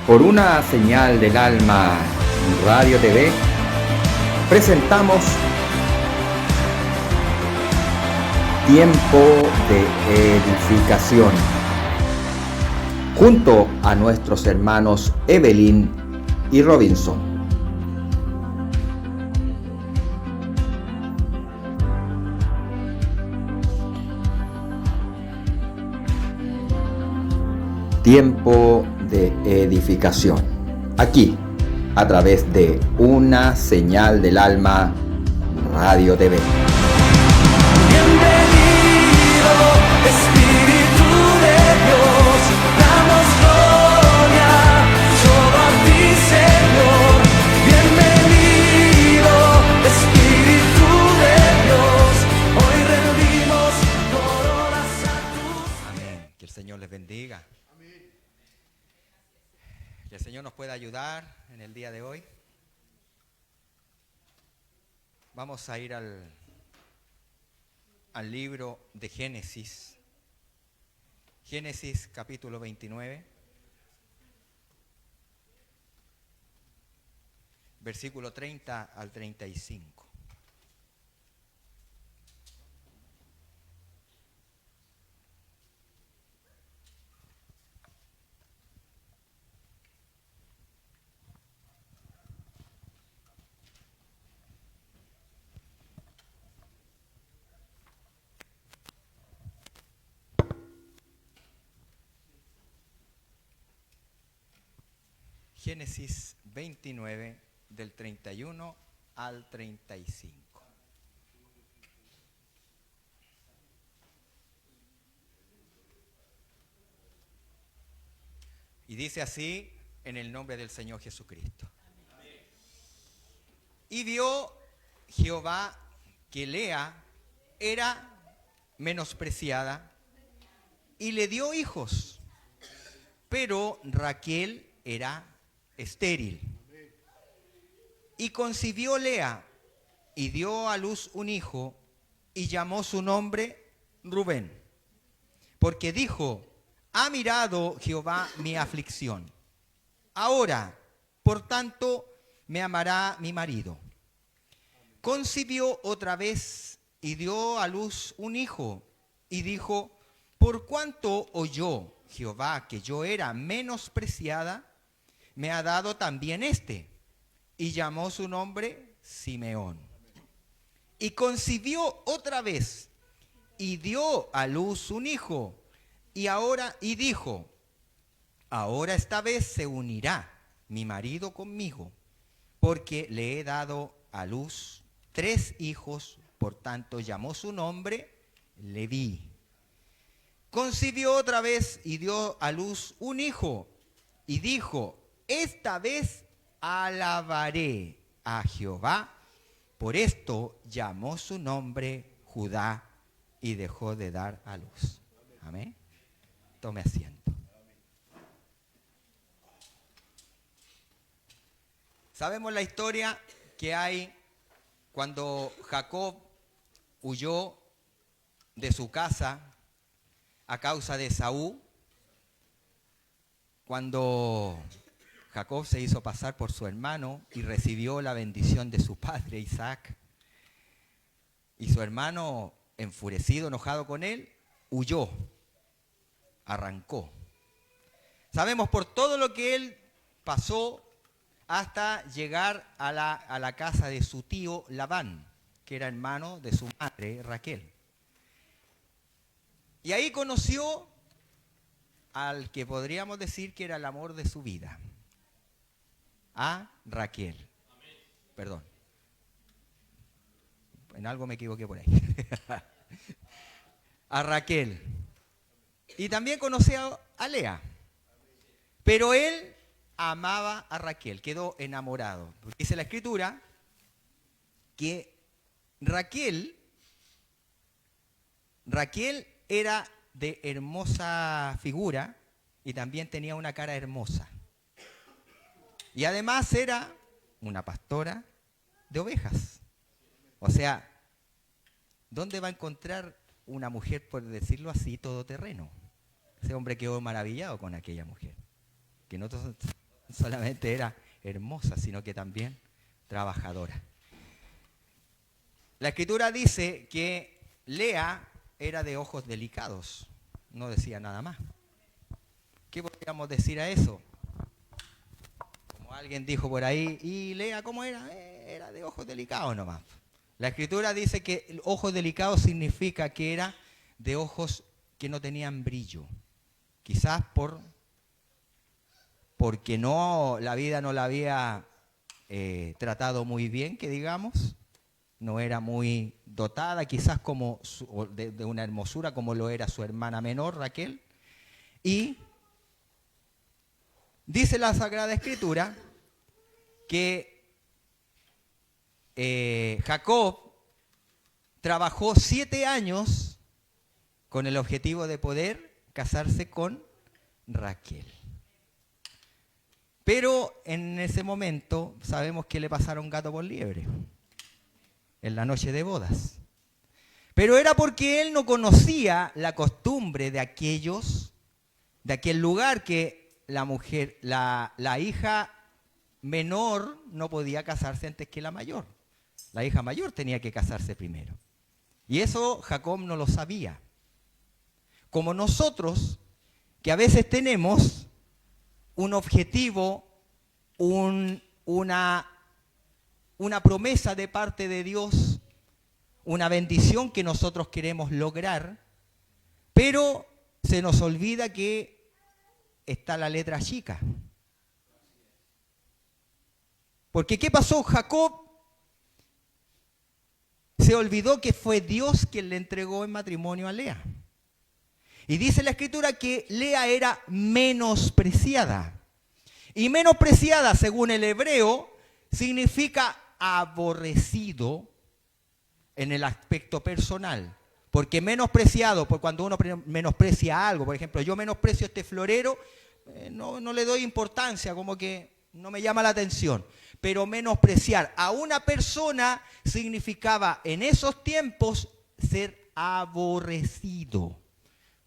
Por una señal del alma Radio TV, presentamos Tiempo de Edificación, junto a nuestros hermanos Evelyn y Robinson. Tiempo de edificación, aquí, a través de una señal del alma Radio TV. Bienvenido, Espíritu de Dios, damos gloria solo a ti, Señor. Bienvenido, Espíritu de Dios, hoy rendimos coronas a tus. Amén. Que el Señor les bendiga. Que el Señor nos pueda ayudar en el día de hoy. Vamos a ir al libro de Génesis. Génesis capítulo 29. Versículo 30 al 35. Génesis 29, del 31 al 35. Y dice así en el nombre del Señor Jesucristo. Y vio Jehová que Lea era menospreciada y le dio hijos, pero Raquel era estéril. Y concibió Lea y dio a luz un hijo y llamó su nombre Rubén, porque dijo: ha mirado Jehová mi aflicción. Ahora, por tanto, me amará mi marido. Concibió otra vez y dio a luz un hijo y dijo: por cuanto oyó Jehová que yo era menospreciada, me ha dado también este. Y llamó su nombre Simeón. Y concibió otra vez y dio a luz un hijo y dijo: ahora esta vez se unirá mi marido conmigo, porque le he dado a luz 3 hijos, por tanto llamó su nombre Leví. Concibió otra vez y dio a luz un hijo y dijo: esta vez alabaré a Jehová. Por esto llamó su nombre Judá y dejó de dar a luz. Amén. Tome asiento. Sabemos la historia que hay cuando Jacob huyó de su casa a causa de Esaú, cuando Jacob se hizo pasar por su hermano y recibió la bendición de su padre Isaac. Y su hermano, enfurecido, enojado con él, huyó, arrancó. Sabemos por todo lo que él pasó hasta llegar a la casa de su tío Labán, que era hermano de su madre Raquel. Y ahí conoció al que podríamos decir que era el amor de su vida, a Raquel. Amén. Perdón. En algo me equivoqué por ahí. A Raquel. Y también conoció a Lea. Pero él amaba a Raquel, quedó enamorado. Dice la Escritura que Raquel era de hermosa figura y también tenía una cara hermosa. Y además era una pastora de ovejas. O sea, ¿dónde va a encontrar una mujer, por decirlo así, todoterreno? Ese hombre quedó maravillado con aquella mujer. Que nosotros solamente era hermosa, sino que también trabajadora. La Escritura dice que Lea era de ojos delicados, no decía nada más. ¿Qué podríamos decir a eso? Como alguien dijo por ahí, ¿y Lea cómo era? Era de ojos delicados nomás. La Escritura dice que ojos delicados significa que era de ojos que no tenían brillo. Quizás porque la vida no la había tratado muy bien, que digamos. No era muy dotada, quizás como de una hermosura como lo era su hermana menor, Raquel. Y dice la Sagrada Escritura que Jacob trabajó 7 años con el objetivo de poder casarse con Raquel. Pero en ese momento sabemos que le pasaron gato por liebre, en la noche de bodas. Pero era porque él no conocía la costumbre de aquel lugar, que la mujer, la hija menor no podía casarse antes que la mayor. La hija mayor tenía que casarse primero. Y eso Jacob no lo sabía. Como nosotros, que a veces tenemos un objetivo, una promesa de parte de Dios, una bendición que nosotros queremos lograr, pero se nos olvida que está la letra chica. Porque ¿qué pasó? Jacob se olvidó que fue Dios quien le entregó en matrimonio a Lea. Y dice la Escritura que Lea era menospreciada. Y menospreciada, según el hebreo, significa aborrecido en el aspecto personal. Porque menospreciado, por cuando uno menosprecia algo, por ejemplo, yo menosprecio este florero, no le doy importancia, como que no me llama la atención. Pero menospreciar a una persona significaba en esos tiempos ser aborrecido,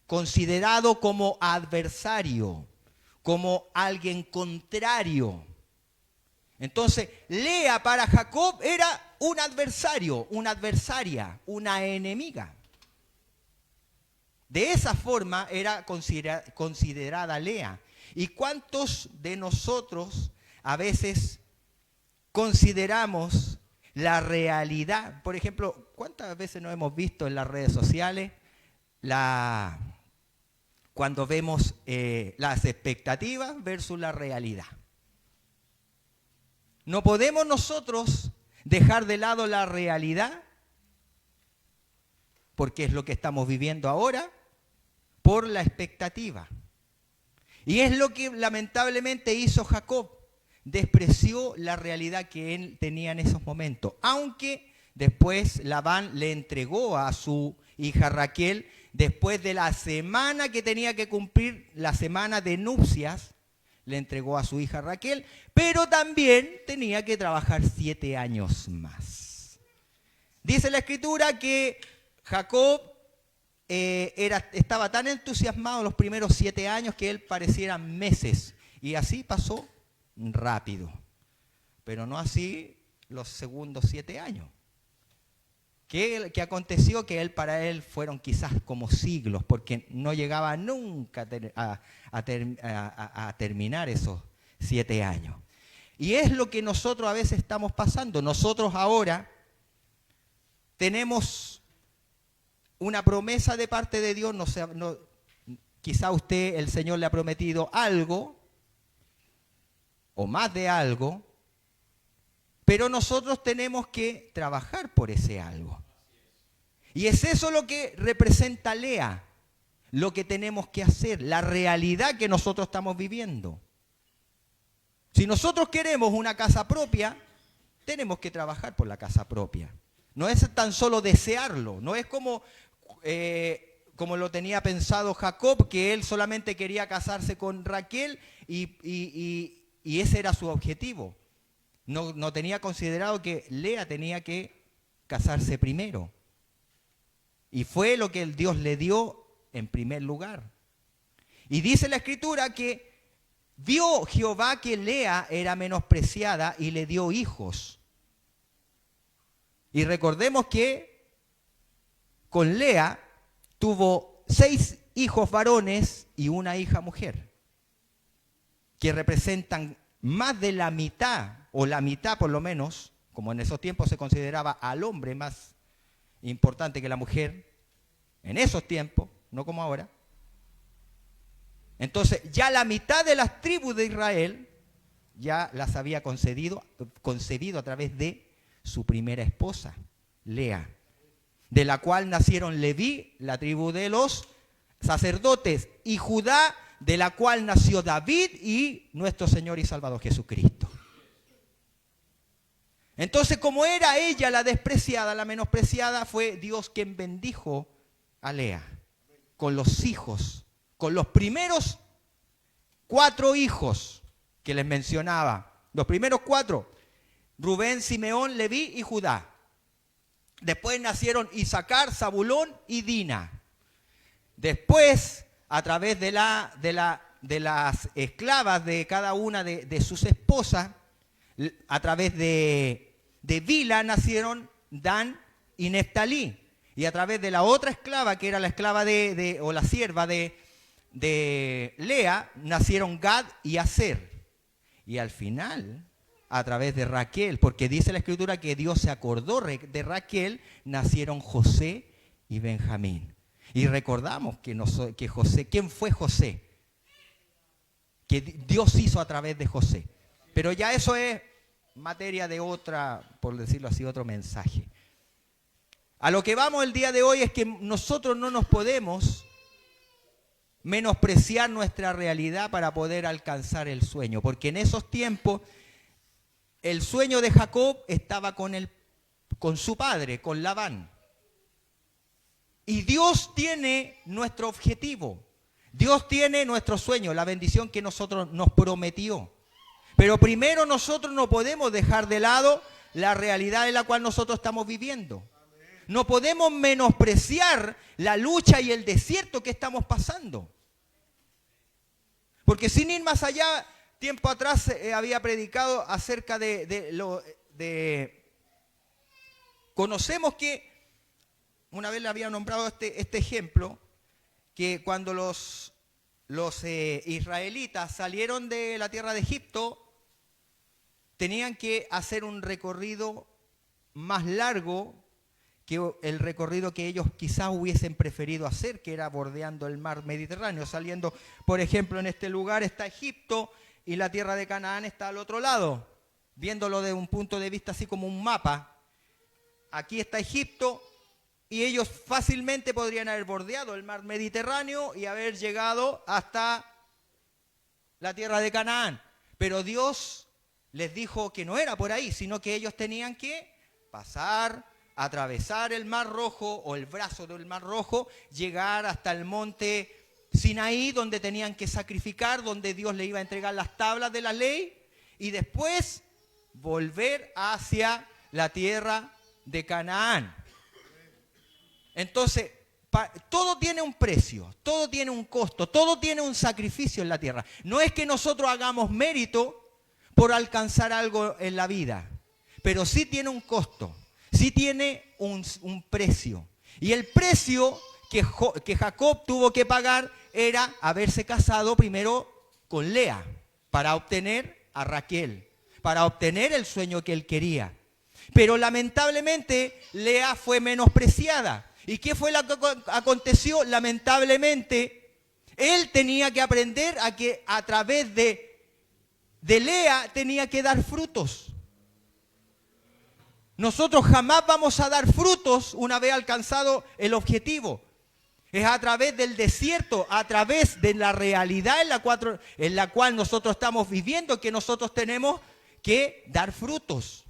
considerado como adversario, como alguien contrario. Entonces, Lea para Jacob era un adversario, una adversaria, una enemiga. De esa forma era considerada Lea. ¿Y cuántos de nosotros a veces consideramos la realidad? Por ejemplo, ¿cuántas veces nos hemos visto en las redes sociales cuando vemos las expectativas versus la realidad? No podemos nosotros dejar de lado la realidad, porque es lo que estamos viviendo ahora, por la expectativa. Y es lo que lamentablemente hizo Jacob. Despreció la realidad que él tenía en esos momentos. Aunque después Labán le entregó a su hija Raquel, después de la semana que tenía que cumplir, la semana de nupcias, le entregó a su hija Raquel, pero también tenía que trabajar 7 años más. Dice la Escritura que Jacob estaba tan entusiasmado los primeros 7 años que él parecieran meses. Y así pasó rápido. Pero no así los segundos 7 años. ¿Qué aconteció? Que para él fueron quizás como siglos, porque no llegaba nunca a terminar esos 7 años. Y es lo que nosotros a veces estamos pasando. Nosotros ahora tenemos una promesa de parte de Dios. Quizá usted, el Señor le ha prometido algo, o más de algo, pero nosotros tenemos que trabajar por ese algo. Y es eso lo que representa Lea, lo que tenemos que hacer, la realidad que nosotros estamos viviendo. Si nosotros queremos una casa propia, tenemos que trabajar por la casa propia. No es tan solo desearlo, no es como lo tenía pensado Jacob, que él solamente quería casarse con Raquel y ese era su objetivo. No tenía considerado que Lea tenía que casarse primero. Y fue lo que el Dios le dio en primer lugar. Y dice la Escritura que vio Jehová que Lea era menospreciada y le dio hijos. Y recordemos que con Lea tuvo 6 hijos varones y una hija mujer, que representan más de la mitad, o la mitad por lo menos, como en esos tiempos se consideraba al hombre más importante que la mujer, en esos tiempos, no como ahora. Entonces ya la mitad de las tribus de Israel ya las había concebido a través de su primera esposa, Lea, de la cual nacieron Leví, la tribu de los sacerdotes, y Judá, de la cual nació David y nuestro Señor y Salvador Jesucristo. Entonces, como era ella la despreciada, la menospreciada, fue Dios quien bendijo a Lea con los hijos, con los primeros 4 hijos que les mencionaba. Los primeros 4, Rubén, Simeón, Leví y Judá. Después nacieron Isaacar, Zabulón y Dina. Después, a través de las esclavas de cada una de sus esposas, a través de Bila nacieron Dan y Neftalí. Y a través de la otra esclava, que era la esclava o la sierva de Lea, nacieron Gad y Aser. Y al final, a través de Raquel, porque dice la Escritura que Dios se acordó de Raquel, nacieron José y Benjamín. Y recordamos que José, ¿quién fue José? Que Dios hizo a través de José. Pero ya eso es materia de otra, por decirlo así, otro mensaje. A lo que vamos el día de hoy es que nosotros no nos podemos menospreciar nuestra realidad para poder alcanzar el sueño. Porque en esos tiempos el sueño de Jacob estaba con su padre, con Labán. Y Dios tiene nuestro objetivo. Dios tiene nuestro sueño, la bendición que nosotros nos prometió. Pero primero nosotros no podemos dejar de lado la realidad en la cual nosotros estamos viviendo. No podemos menospreciar la lucha y el desierto que estamos pasando. Porque sin ir más allá, tiempo atrás había predicado acerca conocemos que, una vez le había nombrado este ejemplo, que cuando los israelitas salieron de la tierra de Egipto, tenían que hacer un recorrido más largo que el recorrido que ellos quizás hubiesen preferido hacer, que era bordeando el mar Mediterráneo, saliendo, por ejemplo, en este lugar está Egipto y la tierra de Canaán está al otro lado, viéndolo de un punto de vista así como un mapa. Aquí está Egipto y ellos fácilmente podrían haber bordeado el mar Mediterráneo y haber llegado hasta la tierra de Canaán. Pero Dios les dijo que no era por ahí, sino que ellos tenían que pasar, atravesar el Mar Rojo o el brazo del Mar Rojo, llegar hasta el monte Sinaí, donde tenían que sacrificar, donde Dios le iba a entregar las tablas de la ley, y después volver hacia la tierra de Canaán. Entonces, todo tiene un precio, todo tiene un costo, todo tiene un sacrificio en la tierra. No es que nosotros hagamos mérito por alcanzar algo en la vida, pero sí tiene un costo. Sí tiene un precio. Y el precio que Jacob tuvo que pagar era haberse casado primero con Lea para obtener a Raquel, para obtener el sueño que él quería. Pero lamentablemente Lea fue menospreciada. ¿Y qué fue lo que aconteció? Lamentablemente él tenía que aprender a que a través de Lea tenía que dar frutos. Nosotros jamás vamos a dar frutos una vez alcanzado el objetivo. Es a través del desierto, a través de la realidad en la cual nosotros estamos viviendo, que nosotros tenemos que dar frutos.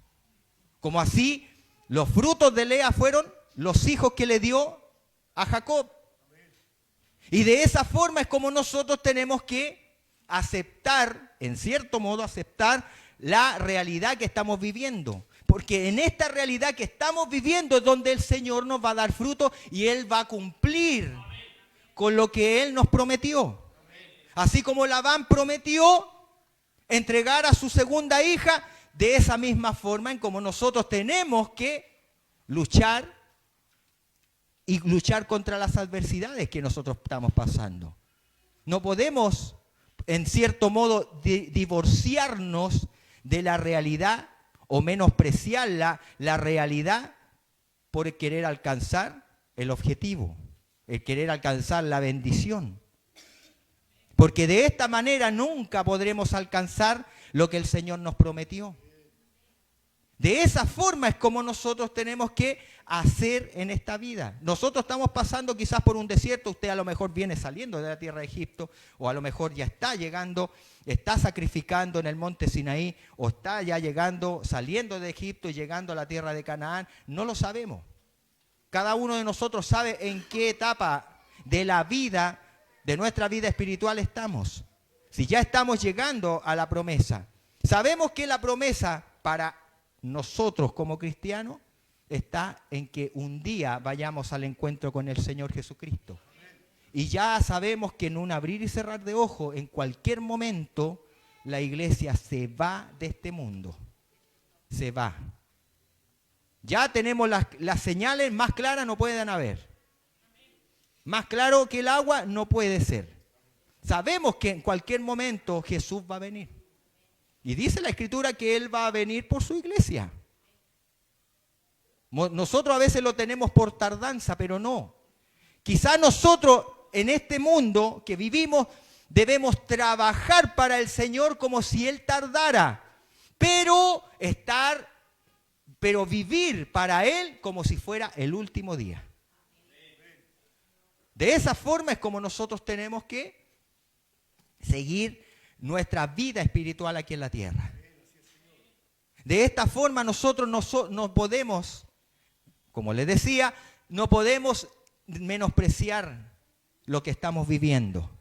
Como así, los frutos de Lea fueron los hijos que le dio a Jacob. Y de esa forma es como nosotros tenemos que aceptar, en cierto modo, aceptar la realidad que estamos viviendo. Porque en esta realidad que estamos viviendo es donde el Señor nos va a dar fruto y Él va a cumplir con lo que Él nos prometió. Así como Labán prometió entregar a su segunda hija, de esa misma forma en como nosotros tenemos que luchar y luchar contra las adversidades que nosotros estamos pasando. No podemos, en cierto modo, divorciarnos de la realidad o menospreciar la realidad por querer alcanzar el objetivo, el querer alcanzar la bendición. Porque de esta manera nunca podremos alcanzar lo que el Señor nos prometió. De esa forma es como nosotros tenemos que hacer en esta vida. Nosotros estamos pasando quizás por un desierto, usted a lo mejor viene saliendo de la tierra de Egipto, o a lo mejor ya está llegando, está sacrificando en el monte Sinaí, o está ya llegando, saliendo de Egipto y llegando a la tierra de Canaán. No lo sabemos. Cada uno de nosotros sabe en qué etapa de la vida, de nuestra vida espiritual estamos. Si ya estamos llegando a la promesa. Sabemos que la promesa para nosotros como cristianos está en que un día vayamos al encuentro con el Señor Jesucristo. Y ya sabemos que en un abrir y cerrar de ojos, en cualquier momento, la iglesia se va de este mundo. Se va. Ya tenemos las señales más claras, no pueden haber. Más claro que el agua no puede ser. Sabemos que en cualquier momento Jesús va a venir. Y dice la Escritura que Él va a venir por su iglesia. Nosotros a veces lo tenemos por tardanza, pero no. Quizás nosotros en este mundo que vivimos debemos trabajar para el Señor como si Él tardara, pero vivir para Él como si fuera el último día. De esa forma es como nosotros tenemos que seguir nuestra vida espiritual aquí en la tierra. De esta forma nosotros no podemos, como les decía, no podemos menospreciar lo que estamos viviendo.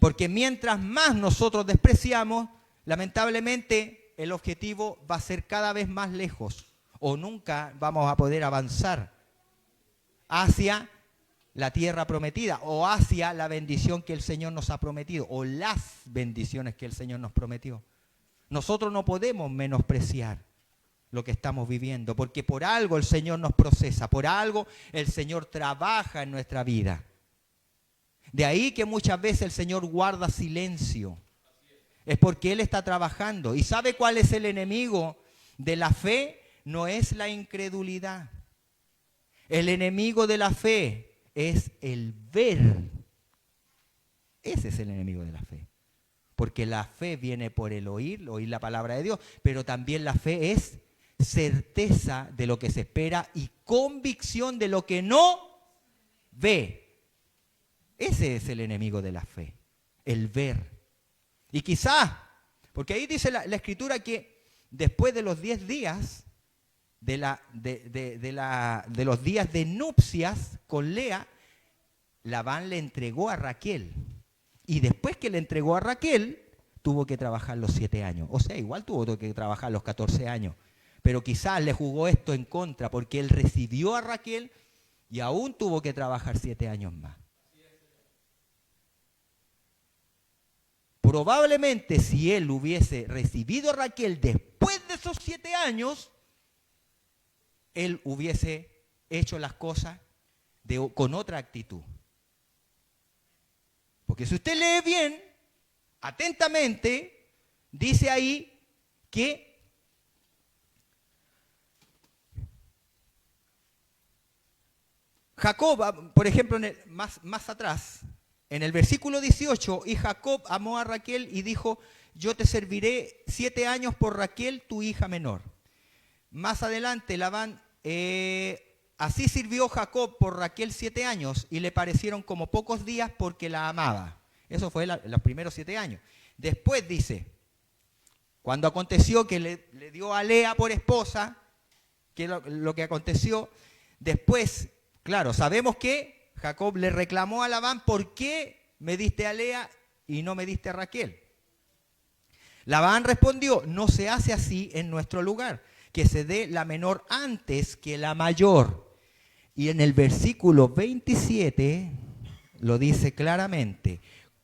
Porque mientras más nosotros despreciamos, lamentablemente el objetivo va a ser cada vez más lejos o nunca vamos a poder avanzar hacia la tierra prometida o hacia la bendición que el Señor nos ha prometido o las bendiciones que el Señor nos prometió. Nosotros no podemos menospreciar lo que estamos viviendo porque por algo el Señor nos procesa, por algo el Señor trabaja en nuestra vida. De ahí que muchas veces el Señor guarda silencio. Es porque Él está trabajando. ¿Y sabe cuál es el enemigo de la fe? No es la incredulidad. El enemigo de la fe es el ver. Ese es el enemigo de la fe. Porque la fe viene por el oír la palabra de Dios, pero también la fe es certeza de lo que se espera y convicción de lo que no ve. Ese es el enemigo de la fe, el ver. Y quizás, porque ahí dice la Escritura que después de los 10 días, de los días de nupcias con Lea, Labán le entregó a Raquel. Y después que le entregó a Raquel, tuvo que trabajar los 7 años. O sea, igual tuvo que trabajar los 14 años. Pero quizás le jugó esto en contra, porque él recibió a Raquel y aún tuvo que trabajar 7 años más. Probablemente si él hubiese recibido a Raquel después de esos 7 años, él hubiese hecho las cosas con otra actitud. Porque si usted lee bien, atentamente, dice ahí que Jacob, por ejemplo, más atrás, en el versículo 18, y Jacob amó a Raquel y dijo, yo te serviré 7 años por Raquel, tu hija menor. Más adelante, Labán, así sirvió Jacob por Raquel 7 años y le parecieron como pocos días porque la amaba. Eso fue los primeros 7 años. Después dice, cuando aconteció que le dio a Lea por esposa, que lo que aconteció, después, claro, sabemos que Jacob le reclamó a Labán, ¿por qué me diste a Lea y no me diste a Raquel? Labán respondió, no se hace así en nuestro lugar, que se dé la menor antes que la mayor. Y en el versículo 27 lo dice claramente,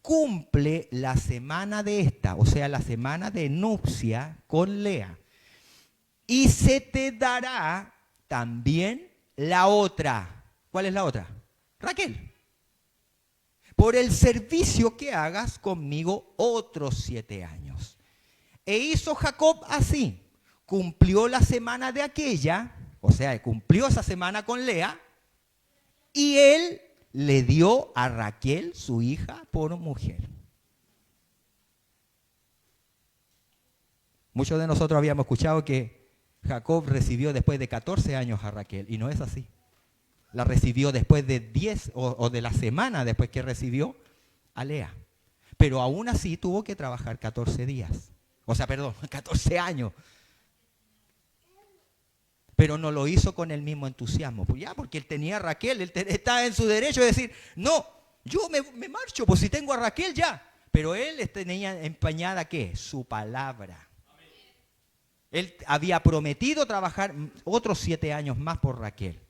cumple la semana de esta, o sea, la semana de nupcia con Lea. Y se te dará también la otra. ¿Cuál es la otra? Raquel. Por el servicio que hagas conmigo otros 7 años. E hizo Jacob así. Cumplió la semana de aquella, o sea, cumplió esa semana con Lea, y él le dio a Raquel, su hija, por mujer. Muchos de nosotros habíamos escuchado que Jacob recibió después de 14 años a Raquel, y no es así. La recibió después de 10 o de la semana después que recibió a Lea. Pero aún así tuvo que trabajar 14 días. O sea, perdón, 14 años. Pero no lo hizo con el mismo entusiasmo. Pues ya, porque él tenía a Raquel, él estaba en su derecho de decir, no, yo me marcho, pues si tengo a Raquel ya. Pero él tenía empañada, ¿qué? Su palabra. Él había prometido trabajar otros 7 años más por Raquel.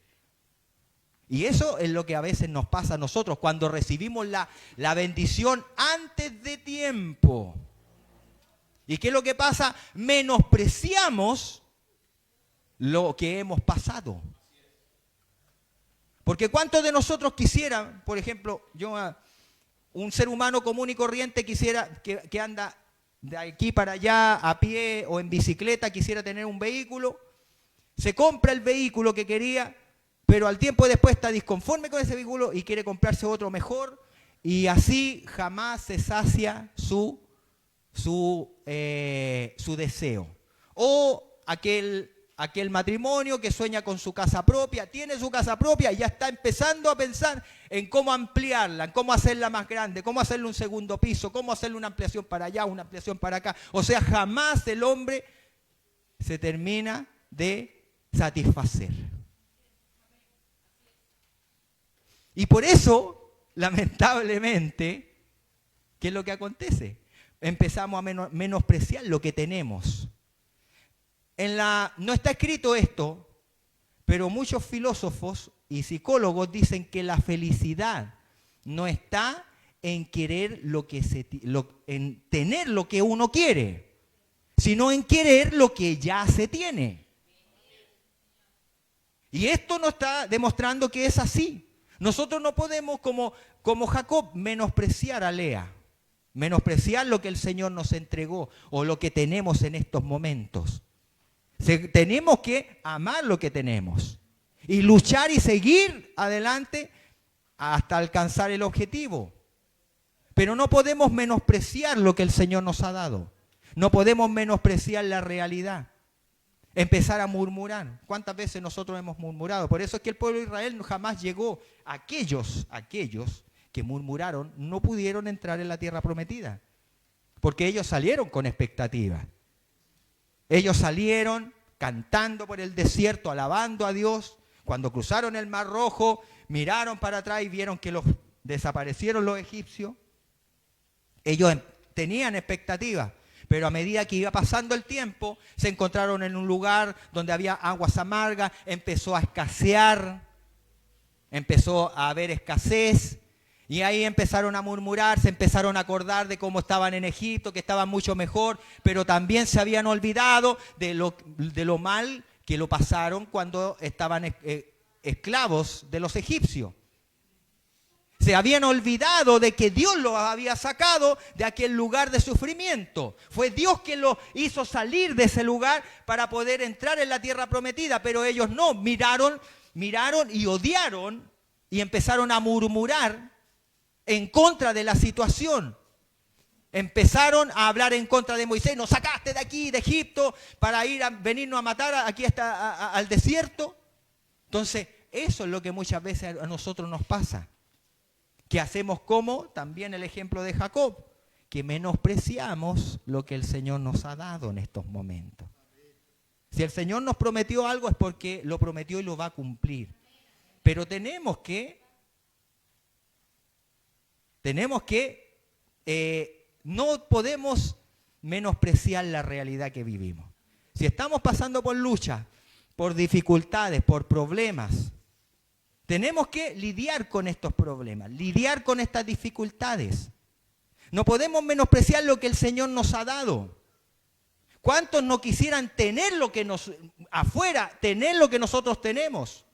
Y eso es lo que a veces nos pasa a nosotros cuando recibimos la bendición antes de tiempo. ¿Y qué es lo que pasa? Menospreciamos lo que hemos pasado. Porque ¿cuántos de nosotros quisieran, por ejemplo, un ser humano común y corriente quisiera que anda de aquí para allá a pie o en bicicleta, quisiera tener un vehículo, se compra el vehículo que quería, pero al tiempo después está disconforme con ese vehículo y quiere comprarse otro mejor, y así jamás se sacia su deseo. O aquel matrimonio que sueña con su casa propia, tiene su casa propia y ya está empezando a pensar en cómo ampliarla, en cómo hacerla más grande, cómo hacerle un segundo piso, cómo hacerle una ampliación para allá, una ampliación para acá. O sea, jamás el hombre se termina de satisfacer. Y por eso, lamentablemente, ¿qué es lo que acontece? Empezamos a menospreciar lo que tenemos. No está escrito esto, pero muchos filósofos y psicólogos dicen que la felicidad no está en querer en tener lo que uno quiere, sino en querer lo que ya se tiene. Y esto nos está demostrando que es así. Nosotros no podemos, como Jacob, menospreciar a Lea, menospreciar lo que el Señor nos entregó o lo que tenemos en estos momentos. Tenemos que amar lo que tenemos y luchar y seguir adelante hasta alcanzar el objetivo. Pero no podemos menospreciar lo que el Señor nos ha dado. No podemos menospreciar la realidad. Empezar a murmurar. ¿Cuántas veces nosotros hemos murmurado? Por eso es que el pueblo de Israel jamás llegó. Aquellos que murmuraron no pudieron entrar en la tierra prometida. Porque ellos salieron con expectativa. Ellos salieron cantando por el desierto, alabando a Dios. Cuando cruzaron el Mar Rojo, miraron para atrás y vieron que desaparecieron los egipcios. Ellos tenían expectativa. Pero a medida que iba pasando el tiempo, se encontraron en un lugar donde había aguas amargas, empezó a escasear, empezó a haber escasez, y ahí empezaron a murmurar, se empezaron a acordar de cómo estaban en Egipto, que estaban mucho mejor, pero también se habían olvidado de lo mal que lo pasaron cuando estaban esclavos de los egipcios. Se habían olvidado de que Dios los había sacado de aquel lugar de sufrimiento. Fue Dios quien los hizo salir de ese lugar para poder entrar en la tierra prometida, pero ellos no, miraron y odiaron y empezaron a murmurar en contra de la situación. Empezaron a hablar en contra de Moisés. Nos sacaste de aquí, de Egipto, para venirnos a matar aquí al desierto. Entonces, eso es lo que muchas veces a nosotros nos pasa. Que hacemos como también el ejemplo de Jacob, que menospreciamos lo que el Señor nos ha dado en estos momentos. Si el Señor nos prometió algo es porque lo prometió y lo va a cumplir. Pero tenemos que no podemos menospreciar la realidad que vivimos. Si estamos pasando por lucha, por dificultades, por problemas, tenemos que lidiar con estos problemas, lidiar con estas dificultades. No podemos menospreciar lo que el Señor nos ha dado. ¿Cuántos no quisieran tener lo que nos afuera, tener lo que nosotros tenemos?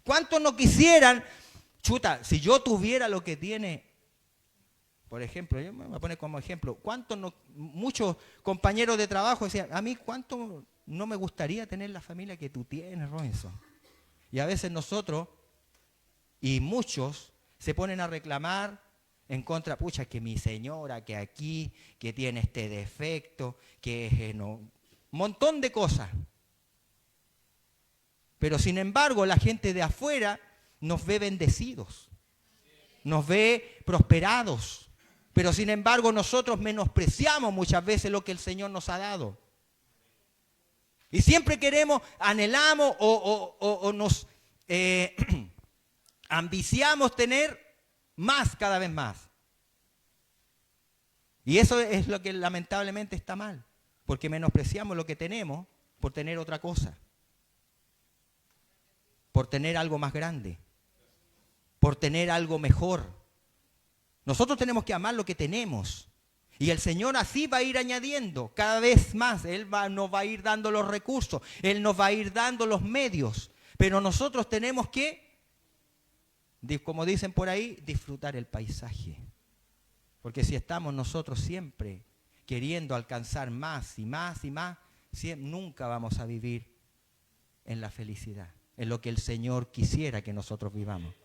¿Cuántos no quisieran, chuta, si yo tuviera lo que tiene, por ejemplo, yo me voy a poner como ejemplo, muchos compañeros de trabajo decían, a mí cuánto no me gustaría tener la familia que tú tienes, Robinson. Y a veces nosotros, y muchos, se ponen a reclamar en contra, pucha, que mi señora, que aquí, que tiene este defecto, que no, montón de cosas. Pero sin embargo, la gente de afuera nos ve bendecidos, nos ve prosperados. Pero sin embargo, nosotros menospreciamos muchas veces lo que el Señor nos ha dado. Y siempre queremos, anhelamos o nos ambiciamos tener más, cada vez más. Y eso es lo que lamentablemente está mal, porque menospreciamos lo que tenemos por tener otra cosa, por tener algo más grande, por tener algo mejor. Nosotros tenemos que amar lo que tenemos. Y el Señor así va a ir añadiendo cada vez más. Él nos va a ir dando los recursos, Él nos va a ir dando los medios. Pero nosotros tenemos que, como dicen por ahí, disfrutar el paisaje. Porque si estamos nosotros siempre queriendo alcanzar más y más y más, nunca vamos a vivir en la felicidad, en lo que el Señor quisiera que nosotros vivamos.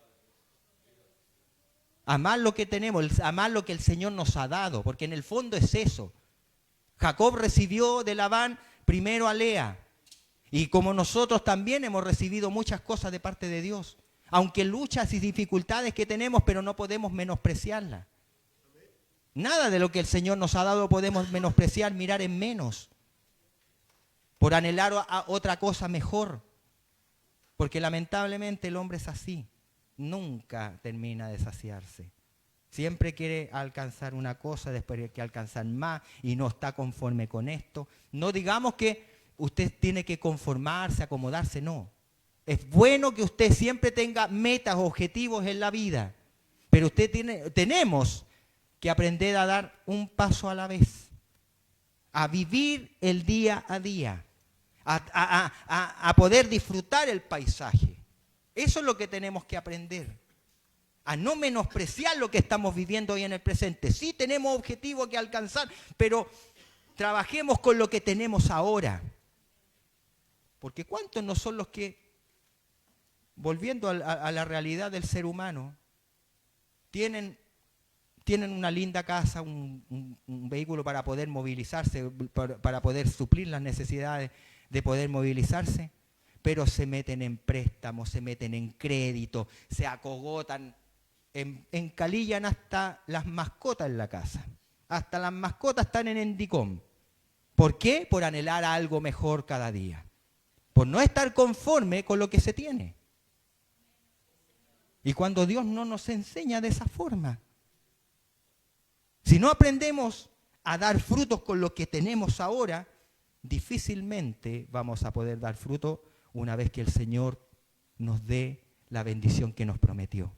Amar lo que tenemos, amar lo que el Señor nos ha dado, porque en el fondo es eso. Jacob recibió de Labán primero a Lea, y como nosotros también hemos recibido muchas cosas de parte de Dios, aunque luchas y dificultades que tenemos, pero no podemos menospreciarlas. Nada de lo que el Señor nos ha dado podemos menospreciar, mirar en menos, por anhelar a otra cosa mejor, porque lamentablemente el hombre es así. Nunca termina de saciarse. Siempre quiere alcanzar una cosa, después quiere alcanzar más y no está conforme con esto. No digamos que usted tiene que conformarse, acomodarse, no. Es bueno que usted siempre tenga metas, objetivos en la vida, pero tenemos que aprender a dar un paso a la vez, a vivir el día a día, a poder disfrutar el paisaje. Eso es lo que tenemos que aprender, a no menospreciar lo que estamos viviendo hoy en el presente. Sí tenemos objetivos que alcanzar, pero trabajemos con lo que tenemos ahora. Porque ¿cuántos no son los que, volviendo a la realidad del ser humano, tienen una linda casa, un vehículo para poder movilizarse, para poder suplir las necesidades de poder movilizarse? Pero se meten en préstamos, se meten en crédito, se acogotan, encalillan hasta las mascotas en la casa. Hasta las mascotas están en Endicom. ¿Por qué? Por anhelar algo mejor cada día. Por no estar conforme con lo que se tiene. Y cuando Dios no nos enseña de esa forma, si no aprendemos a dar frutos con lo que tenemos ahora, difícilmente vamos a poder dar fruto una vez que el Señor nos dé la bendición que nos prometió.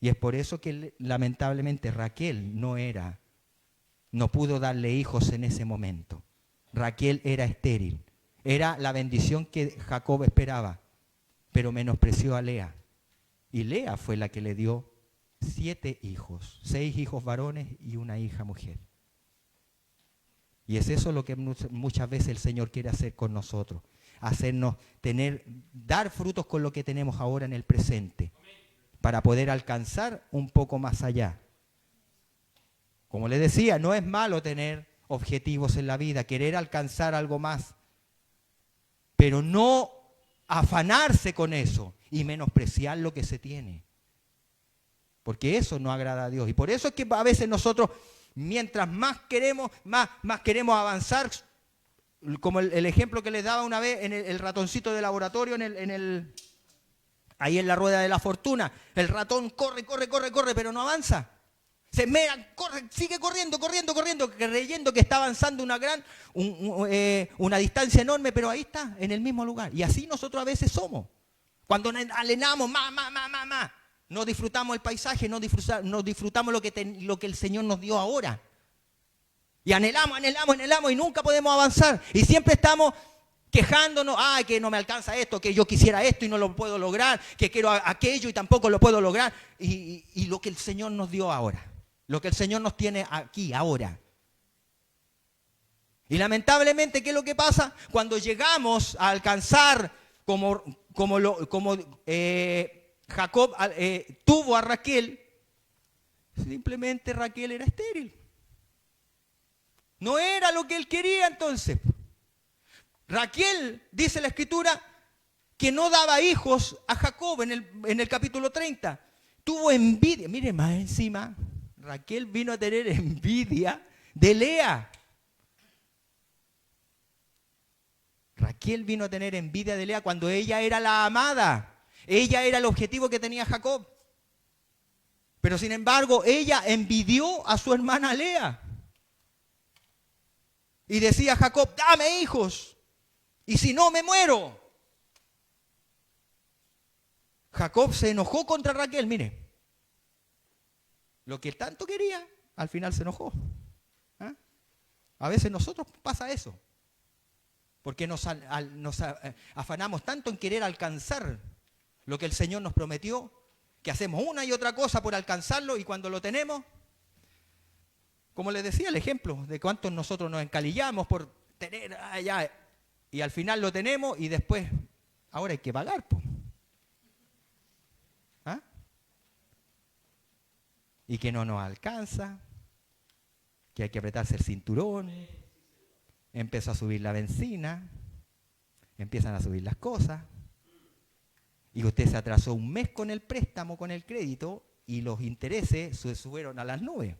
Y es por eso que lamentablemente Raquel no pudo darle hijos en ese momento. Raquel era estéril. Era la bendición que Jacob esperaba, pero menospreció a Lea. Y Lea fue la que le dio 7 hijos, 6 hijos varones y una hija mujer. Y es eso lo que muchas veces el Señor quiere hacer con nosotros. Hacernos dar frutos con lo que tenemos ahora en el presente, para poder alcanzar un poco más allá. Como les decía, no es malo tener objetivos en la vida, querer alcanzar algo más, pero no afanarse con eso y menospreciar lo que se tiene, porque eso no agrada a Dios. Y por eso es que a veces nosotros, mientras más queremos avanzar, como el ejemplo que les daba una vez en el ratoncito de laboratorio, ahí en la rueda de la fortuna, el ratón corre, pero no avanza. Se esmera, sigue corriendo, creyendo que está avanzando una distancia enorme, pero ahí está, en el mismo lugar. Y así nosotros a veces somos. Cuando anhelamos más, No disfrutamos el paisaje, no disfrutamos lo que el Señor nos dio ahora. Y anhelamos y nunca podemos avanzar. Y siempre estamos quejándonos, que no me alcanza esto, que yo quisiera esto y no lo puedo lograr, que quiero aquello y tampoco lo puedo lograr. Y lo que el Señor nos dio ahora, lo que el Señor nos tiene aquí, ahora. Y lamentablemente, ¿qué es lo que pasa? Cuando llegamos a alcanzar como Jacob tuvo a Raquel, simplemente Raquel era estéril. No era lo que él quería entonces. Raquel, dice la Escritura, que no daba hijos a Jacob en el capítulo 30. Tuvo envidia. Miren, más encima, Raquel vino a tener envidia de Lea. Raquel vino a tener envidia de Lea cuando ella era la amada. Ella era el objetivo que tenía Jacob. Pero sin embargo, ella envidió a su hermana Lea. Y decía Jacob, dame hijos, y si no me muero. Jacob se enojó contra Raquel, mire. Lo que tanto quería, al final se enojó. A veces nosotros pasa eso. Porque nos afanamos tanto en querer alcanzar lo que el Señor nos prometió, que hacemos una y otra cosa por alcanzarlo, y cuando lo tenemos, como les decía el ejemplo de cuántos nosotros nos encalillamos por tener allá, y al final lo tenemos y después, ahora hay que pagar. Y que no nos alcanza, que hay que apretarse el cinturón, empezó a subir la benzina, empiezan a subir las cosas, y usted se atrasó un mes con el préstamo, con el crédito, y los intereses se subieron a las nubes.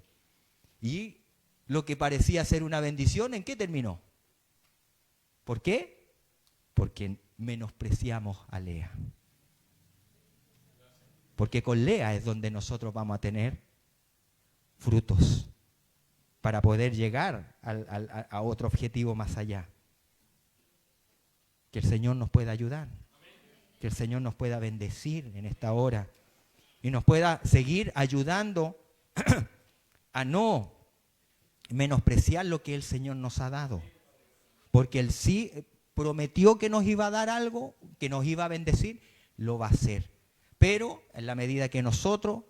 Y lo que parecía ser una bendición, ¿en qué terminó? ¿Por qué? Porque menospreciamos a Lea. Porque con Lea es donde nosotros vamos a tener frutos para poder llegar a otro objetivo más allá. Que el Señor nos pueda ayudar. Que el Señor nos pueda bendecir en esta hora. Y nos pueda seguir ayudando a no menospreciar lo que el Señor nos ha dado. Porque Él sí prometió que nos iba a dar algo, que nos iba a bendecir, lo va a hacer. Pero en la medida que nosotros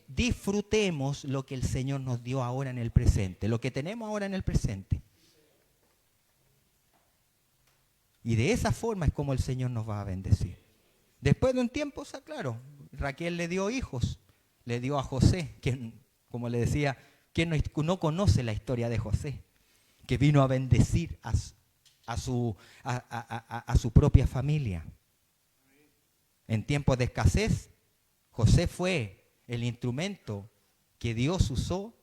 disfrutemos lo que el Señor nos dio ahora en el presente, lo que tenemos ahora en el presente. Y de esa forma es como el Señor nos va a bendecir. Después de un tiempo, claro, Raquel le dio hijos, le dio a José, que como le decía, ¿quién no conoce la historia de José? Que vino a bendecir a su propia familia. En tiempos de escasez, José fue el instrumento que Dios usó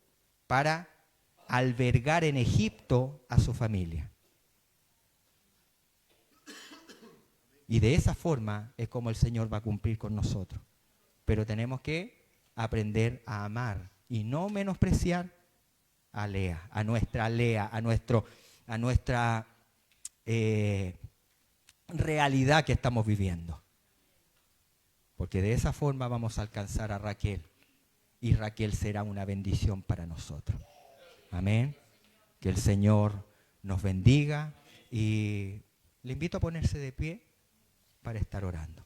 para albergar en Egipto a su familia. Y de esa forma es como el Señor va a cumplir con nosotros. Pero tenemos que aprender a amar y no menospreciar a Lea, a nuestra Lea, a nuestra realidad que estamos viviendo. Porque de esa forma vamos a alcanzar a Raquel. Y Raquel será una bendición para nosotros. Amén. Que el Señor nos bendiga. Y le invito a ponerse de pie para estar orando.